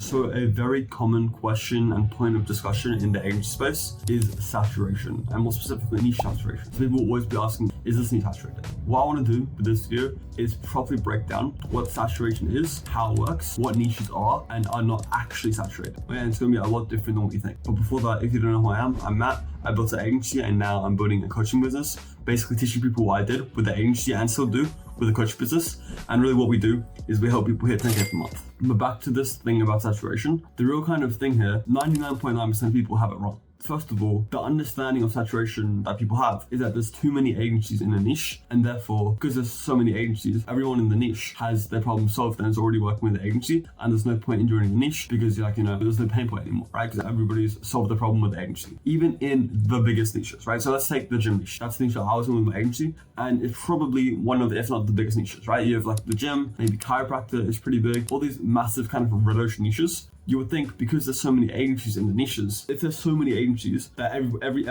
So a very common question and point of discussion in the agency space is saturation, and more specifically niche saturation. So people will always be asking, is this niche saturated? What I want to do with this video is properly break down what saturation is, how it works, what niches are and are not actually saturated. Okay, and it's going to be a lot different than what you think. But before that, if you don't know who I am, I'm Matt. I built an agency and now I'm building a coaching business, basically teaching people what I did with the agency and still do with the coaching business. And really what we do is we help people hit 10K per month. But back to this thing about saturation, the real kind of thing here, 99.9% of people have it wrong. First of all, the understanding of saturation that people have is that there's too many agencies in a niche, and therefore, because there's so many agencies, everyone in the niche has their problem solved and is already working with the agency, and there's no point in joining the niche because there's no pain point anymore, right? Because everybody's solved the problem with the agency, even in the biggest niches, right? So let's take the gym niche. That's the niche that I was in with my agency, and it's probably one of the, if not the biggest niches, right? You have like the gym, maybe chiropractor is pretty big, all these massive kind of red ocean niches. You would think because there's so many agencies in the niches, if there's so many agencies that every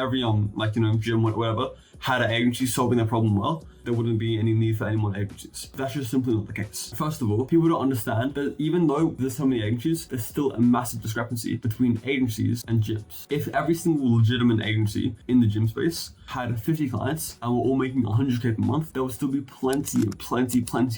gym, whatever, had an agency solving their problem well, there wouldn't be any need for any more agencies. That's just simply not the case. First of all, people don't understand that even though there's so many agencies, there's still a massive discrepancy between agencies and gyms. If every single legitimate agency in the gym space had 50 clients and were all making 100K per month, there would still be plenty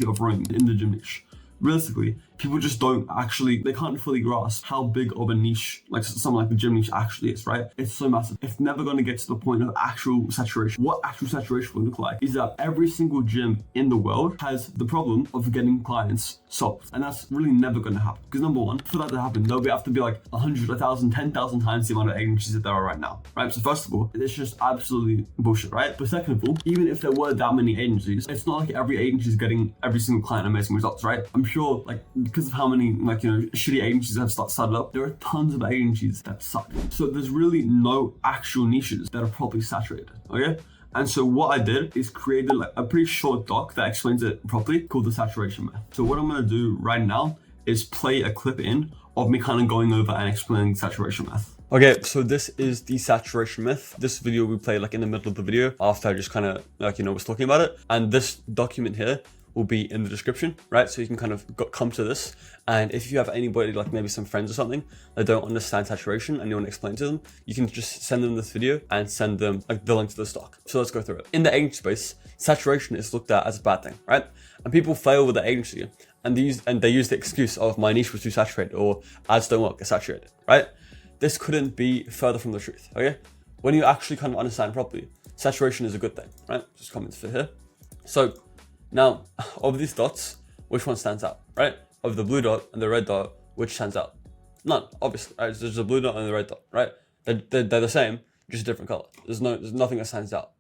of room in the gym niche. Realistically, people just they can't fully grasp how big of a niche, like something like the gym niche actually is, right? It's so massive. It's never going to get to the point of actual saturation. What actual saturation would look like is that every single gym in the world has the problem of getting clients solved. And that's really never going to happen. Because number one, for that to happen, there'll have to be like 100, 1,000, 10,000 times the amount of agencies that there are right now, right? So first of all, it's just absolutely bullshit, right? But second of all, even if there were that many agencies, it's not like every agency is getting every single client amazing results, right? I'm sure, like, because of how many shitty agencies have started up, there are tons of agencies that suck. So there's really no actual niches that are properly saturated, okay? And so what I did is created like a pretty short doc that explains it properly called the saturation myth. So what I'm gonna do right now is play a clip in of me kind of going over and explaining saturation myth. Okay, so this is the saturation myth. This video we played like in the middle of the video after I just kind of was talking about it. And this document here will be in the description, right? So you can kind of come to this. And if you have anybody, like maybe some friends or something that don't understand saturation and you want to explain to them, you can just send them this video and send them like the link to the stock. So let's go through it. In the agency space, saturation is looked at as a bad thing, right? And people fail with the agency and they use the excuse of my niche was too saturated or ads don't work, it's saturated, right? This couldn't be further from the truth, okay? When you actually kind of understand properly, saturation is a good thing, right? Just comments for here. So now, of these dots, which one stands out, right? Of the blue dot and the red dot, which stands out? None, obviously, right? There's a blue dot and the red dot, right? They're the same, just a different color. There's nothing that stands out.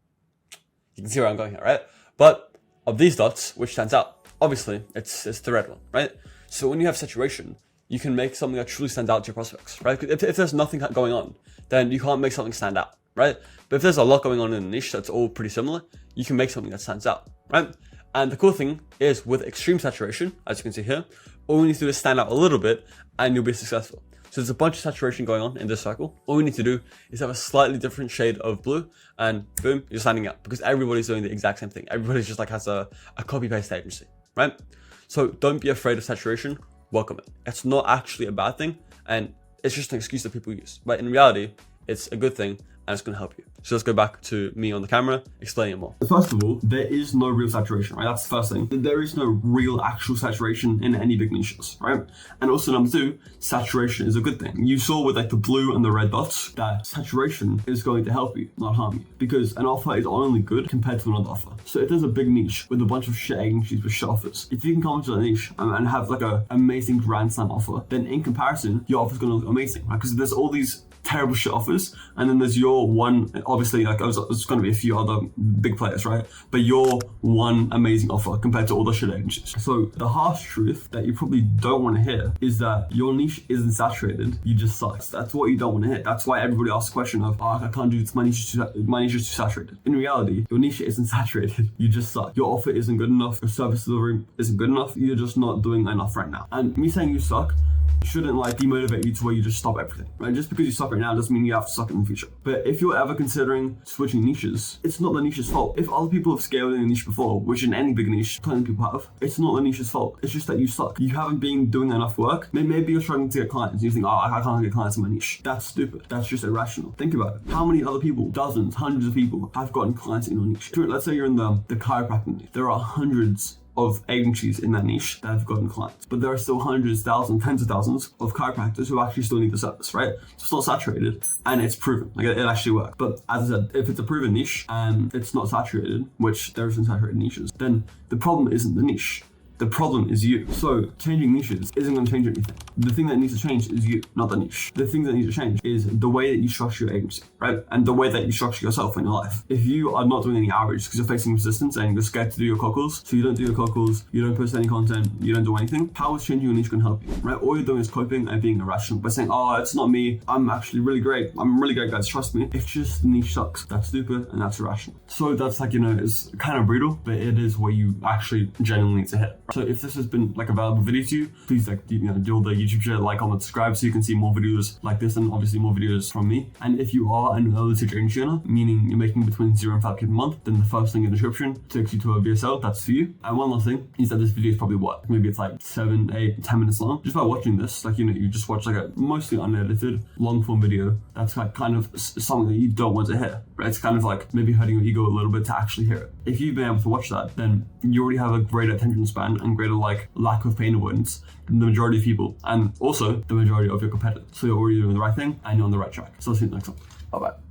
You can see where I'm going here, right? But of these dots, which stands out? Obviously, it's the red one, right? So when you have saturation, you can make something that truly stands out to your prospects, right? If there's nothing going on, then you can't make something stand out, right? But if there's a lot going on in the niche that's all pretty similar, you can make something that stands out, right? And the cool thing is with extreme saturation, as you can see here, all we need to do is stand out a little bit and you'll be successful. So there's a bunch of saturation going on in this circle. All we need to do is have a slightly different shade of blue and boom, you're standing out because everybody's doing the exact same thing. Everybody's just like has a copy paste agency, right? So don't be afraid of saturation, welcome it. It's not actually a bad thing and it's just an excuse that people use. But in reality, it's a good thing and it's going to help you. So let's go back to me on the camera, explaining it more. First of all, there is no real saturation, right? That's the first thing. There is no real actual saturation in any big niches, right? And also number two, saturation is a good thing. You saw with like the blue and the red dots that saturation is going to help you, not harm you. Because an offer is only good compared to another offer. So if there's a big niche with a bunch of shit agencies with shit offers, if you can come into a niche and have like a amazing grand slam offer, then in comparison, your offer is going to look amazing, right? Because there's all these terrible shit offers and then there's your one, obviously like there's going to be a few other big players, right? But your one amazing offer compared to all the shit agencies. So the harsh truth that you probably don't want to hear is that your niche isn't saturated, you just suck. That's what you don't want to hear. That's why everybody asks the question of, oh, I can't do this, my niche is too saturated. In reality, your niche isn't saturated, you just suck. Your offer isn't good enough, your service delivery isn't good enough, you're just not doing enough right now. And me saying you suck shouldn't like demotivate you to where you just stop everything, right? Just because you suck right now doesn't mean you have to suck in the future. But if you're ever considering switching niches, it's not the niche's fault. If other people have scaled in a niche before, which in any big niche, plenty of people have, it's not the niche's fault. It's just that you suck. You haven't been doing enough work. Maybe you're struggling to get clients and you think, oh, I can't get clients in my niche. That's stupid. That's just irrational. Think about it. How many other people, dozens, hundreds of people have gotten clients in your niche? Let's say you're in the chiropractic niche. There are hundreds of agencies in that niche that have gotten clients, but there are still hundreds, thousands, tens of thousands of chiropractors who actually still need the service, right? So it's not saturated and it's proven, like it actually works. But as I said, if it's a proven niche and it's not saturated, which there isn't saturated niches, then the problem isn't the niche. The problem is you. So changing niches isn't going to change anything. The thing that needs to change is you, not the niche. The thing that needs to change is the way that you structure your agency, right? And the way that you structure yourself in your life. If you are not doing any outreach because you're facing resistance and you're scared to do your cold calls, so you don't do your cold calls, you don't post any content, you don't do anything, how is changing your niche going to help you, right? All you're doing is coping and being irrational by saying, oh, it's not me. I'm actually really great. I'm really great, guys. Trust me. It's just the niche sucks. That's stupid and that's irrational. So that's like, it's kind of brutal, but it is what you actually genuinely need to hit. So if this has been like a valuable video to you, please do all the YouTube share, like, comment, subscribe so you can see more videos like this and obviously more videos from me. And if you are an early stage agency owner, meaning you're making between 0 and 5K per month, then the first link in the description takes you to a VSL, that's for you. And one last thing is that this video is probably maybe it's like 7, 8, 10 minutes long. Just by watching this, you just watch like a mostly unedited long form video that's like kind of something that you don't want to hear, right? It's kind of like maybe hurting your ego a little bit to actually hear it. If you've been able to watch that, then you already have a greater attention span and greater lack of pain avoidance than the majority of people, and also the majority of your competitors. So you're already doing the right thing and you're on the right track. So I'll see you next time. Bye bye.